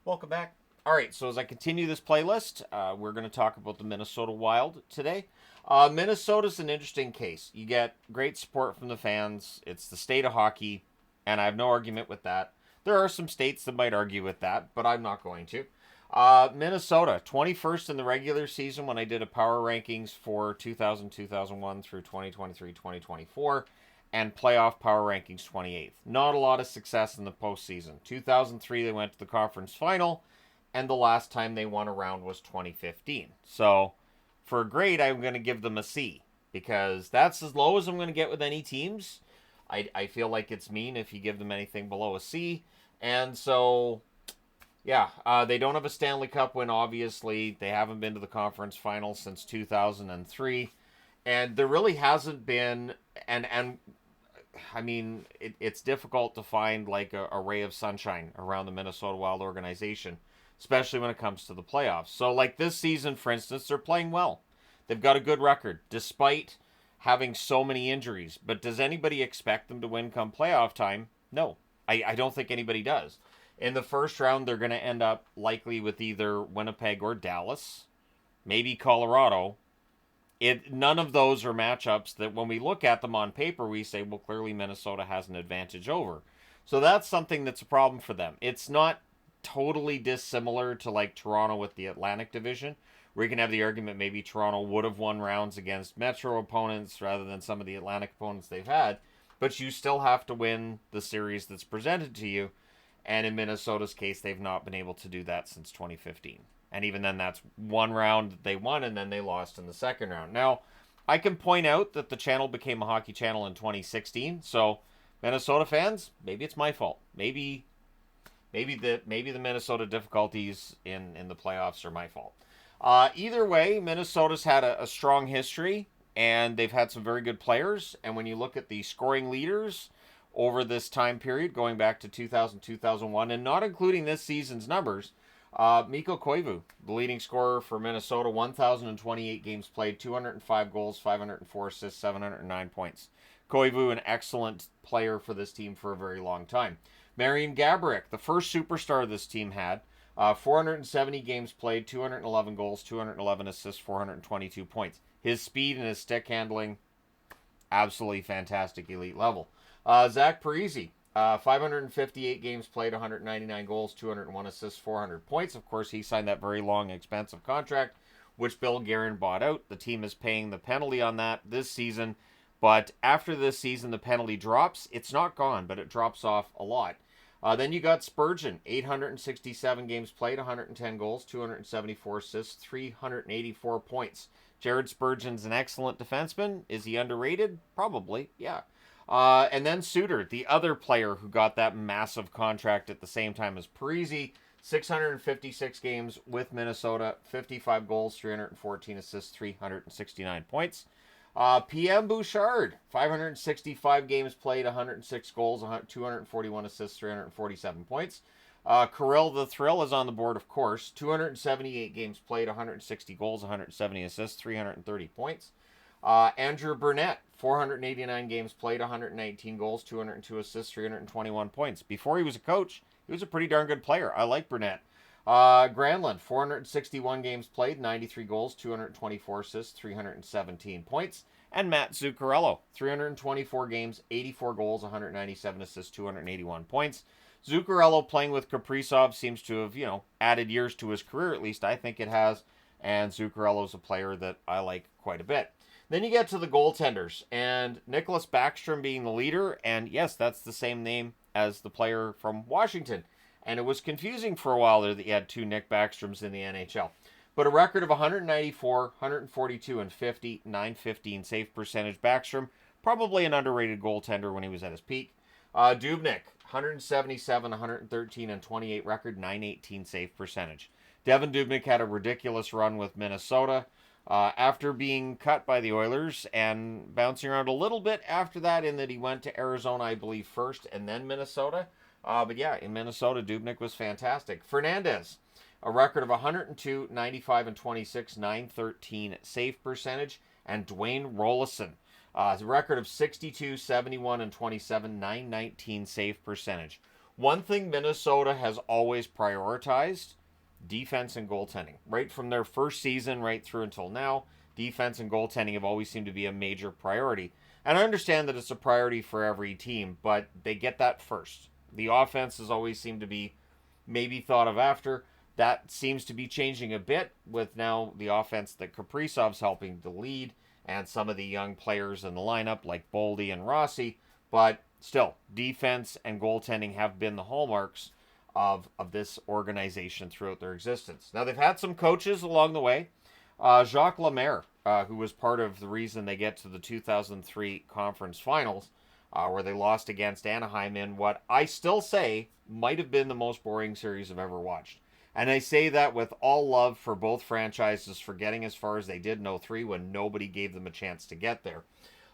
Welcome back. All right, so as I continue this playlist, we're going to talk about the Minnesota Wild today. Minnesota's an interesting case. You get great support from the fans. It's the state of hockey, and I have no argument with that. There are some states that might argue with that, but I'm not going to. Minnesota, 21st in the regular season when I did a power rankings for 2000, 2001 through 2023, 2024, and playoff power rankings 28th. Not a lot of success in the postseason. 2003, they went to the conference final, and the last time they won a round was 2015. So for a grade, I'm going to give them a C because that's as low as I'm going to get with any teams. I feel like it's mean if you give them anything below a C. And so yeah, they don't have a Stanley Cup win, obviously. They haven't been to the conference final since 2003. And there really hasn't been, and I mean, it's difficult to find like a ray of sunshine around the Minnesota Wild organization, especially when it comes to the playoffs. So, like this season, for instance, they're playing well. They've got a good record despite having so many injuries. But does anybody expect them to win come playoff time? No, I don't think anybody does. In the first round, they're going to end up likely with either Winnipeg or Dallas, maybe Colorado. None of those are matchups that when we look at them on paper, we say, well, clearly Minnesota has an advantage over. So that's something that's a problem for them. It's not totally dissimilar to like Toronto with the Atlantic Division, where you can have the argument maybe Toronto would have won rounds against Metro opponents rather than some of the Atlantic opponents they've had, but you still have to win the series that's presented to you. And in Minnesota's case, they've not been able to do that since 2015. And even then, that's one round that they won, and then they lost in the second round. Now, I can point out that the channel became a hockey channel in 2016. So, Minnesota fans, maybe it's my fault. Maybe the Minnesota difficulties in the playoffs are my fault. Either way, Minnesota's had a strong history, and they've had some very good players. And when you look at the scoring leaders over this time period, going back to 2000, 2001, and not including this season's numbers, Mikko Koivu, the leading scorer for Minnesota, 1,028 games played, 205 goals, 504 assists, 709 points. Koivu, an excellent player for this team for a very long time. Marian Gaborik, the first superstar this team had, 470 games played, 211 goals, 211 assists, 422 points. His speed and his stick handling, absolutely fantastic, elite level. Zach Parise, 558 games played, 199 goals, 201 assists, 400 points. Of course, he signed that very long, expensive contract, which Bill Guerin bought out. The team is paying the penalty on that this season. But after this season, the penalty drops. It's not gone, but it drops off a lot. Then you got Spurgeon, 867 games played, 110 goals, 274 assists, 384 points. Jared Spurgeon's an excellent defenseman. Is he underrated? Probably, yeah. And then Suter, the other player who got that massive contract at the same time as Parise, 656 games with Minnesota, 55 goals, 314 assists, 369 points. PM Bouchard, 565 games played, 106 goals, 241 assists, 347 points. Kirill the Thrill is on the board, of course. 278 games played, 160 goals, 170 assists, 330 points. Andrew Burnett, 489 games played, 119 goals, 202 assists, 321 points. Before he was a coach, he was a pretty darn good player. I like Burnett. Granlund, 461 games played, 93 goals, 224 assists, 317 points. And Matt Zuccarello, 324 games, 84 goals, 197 assists, 281 points. Zuccarello playing with Kaprizov seems to have, added years to his career, at least I think it has. And Zuccarello's a player that I like quite a bit. Then you get to the goaltenders, and Nicholas Backstrom being the leader, and yes, that's the same name as the player from Washington. And it was confusing for a while there that you had two Nick Backstroms in the NHL. But a record of 194, 142, and 50, 915 save percentage. Backstrom, probably an underrated goaltender when he was at his peak. Dubnyk, 177, 113, and 28 record, 918 save percentage. Devin Dubnyk had a ridiculous run with Minnesota. After being cut by the Oilers and bouncing around a little bit after that, in that he went to Arizona, I believe, first and then Minnesota. But yeah, in Minnesota, Dubnyk was fantastic. Fernandez, a record of 102, 95, and 26, 913 save percentage. And Dwayne Rollison, a record of 62, 71, and 27, 919 save percentage. One thing Minnesota has always prioritized, defense and goaltending. Right from their first season right through until now, defense and goaltending have always seemed to be a major priority. And I understand that it's a priority for every team, but they get that first. The offense has always seemed to be maybe thought of after. That seems to be changing a bit with now the offense that Kaprizov's helping to lead and some of the young players in the lineup like Boldy and Rossi. But still, defense and goaltending have been the hallmarks of this organization throughout their existence. Now, they've had some coaches along the way. Jacques Lemaire, who was part of the reason they get to the 2003 conference finals, where they lost against Anaheim in what I still say might have been the most boring series I've ever watched. And I say that with all love for both franchises for getting as far as they did in 03 when nobody gave them a chance to get there.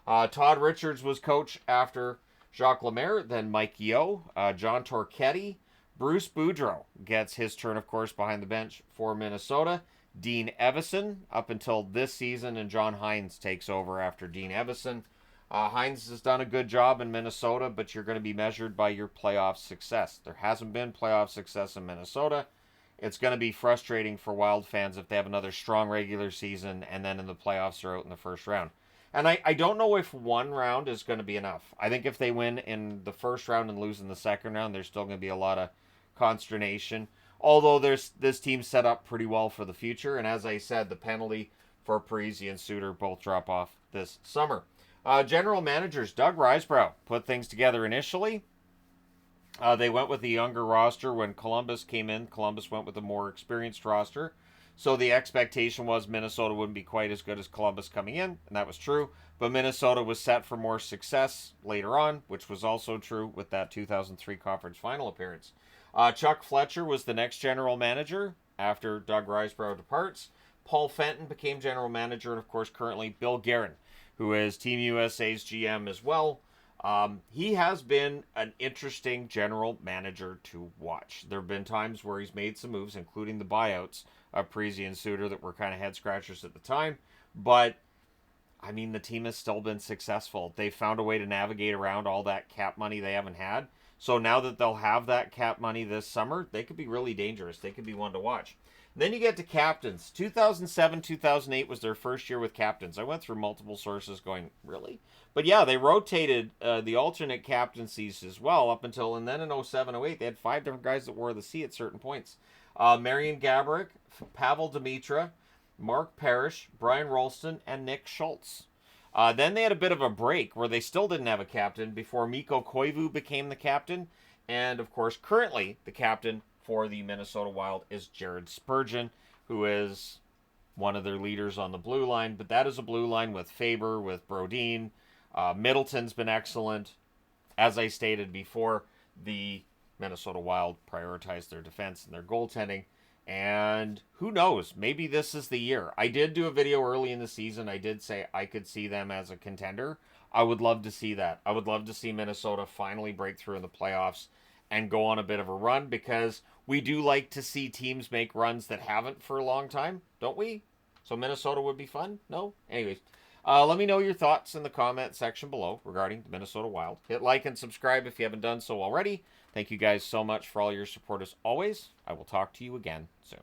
Todd Richards was coach after Jacques Lemaire, then Mike Yeo, John Torchetti. Bruce Boudreau gets his turn, of course, behind the bench for Minnesota. Dean Evason up until this season, and John Hines takes over after Dean Evason. Hines has done a good job in Minnesota, but you're going to be measured by your playoff success. There hasn't been playoff success in Minnesota. It's going to be frustrating for Wild fans if they have another strong regular season and then in the playoffs are out in the first round. And I don't know if one round is going to be enough. I think if they win in the first round and lose in the second round, there's still going to be a lot of consternation. Although this team's set up pretty well for the future. And as I said, the penalty for Parise and Suter both drop off this summer. General managers, Doug Risebrough put things together initially. They went with a younger roster when Columbus came in. Columbus went with a more experienced roster. So the expectation was Minnesota wouldn't be quite as good as Columbus coming in, and that was true. But Minnesota was set for more success later on, which was also true with that 2003 conference final appearance. Chuck Fletcher was the next general manager after Doug Risebrough departs. Paul Fenton became general manager, and of course currently Bill Guerin, who is Team USA's GM as well. He has been an interesting general manager to watch. There have been times where he's made some moves, including the buyouts of Parise and Suter that were kind of head scratchers at the time. But, I mean, the team has still been successful. They've found a way to navigate around all that cap money they haven't had. So now that they'll have that cap money this summer, they could be really dangerous. They could be one to watch. And then you get to captains. 2007, 2008 was their first year with captains. I went through multiple sources going, really? But yeah, they rotated the alternate captaincies as well up until, and then in 07, 08, they had 5 different guys that wore the C at certain points. Marian Gaborik, Pavel Demitra, Mark Parrish, Brian Rolston, and Nick Schultz. Then they had a bit of a break where they still didn't have a captain before Mikko Koivu became the captain. And, of course, currently the captain for the Minnesota Wild is Jared Spurgeon, who is one of their leaders on the blue line. But that is a blue line with Faber, with Brodin. Middleton's been excellent. As I stated before, the Minnesota Wild prioritized their defense and their goaltending. And who knows? Maybe this is the year. I did do a video early in the season. I did say I could see them as a contender. I would love to see that. I would love to see Minnesota finally break through in the playoffs and go on a bit of a run, because we do like to see teams make runs that haven't for a long time, don't we? So Minnesota would be fun? No? Anyways, let me know your thoughts in the comment section below regarding the Minnesota Wild. Hit like and subscribe if you haven't done so already. Thank you guys so much for all your support as always. I will talk to you again soon.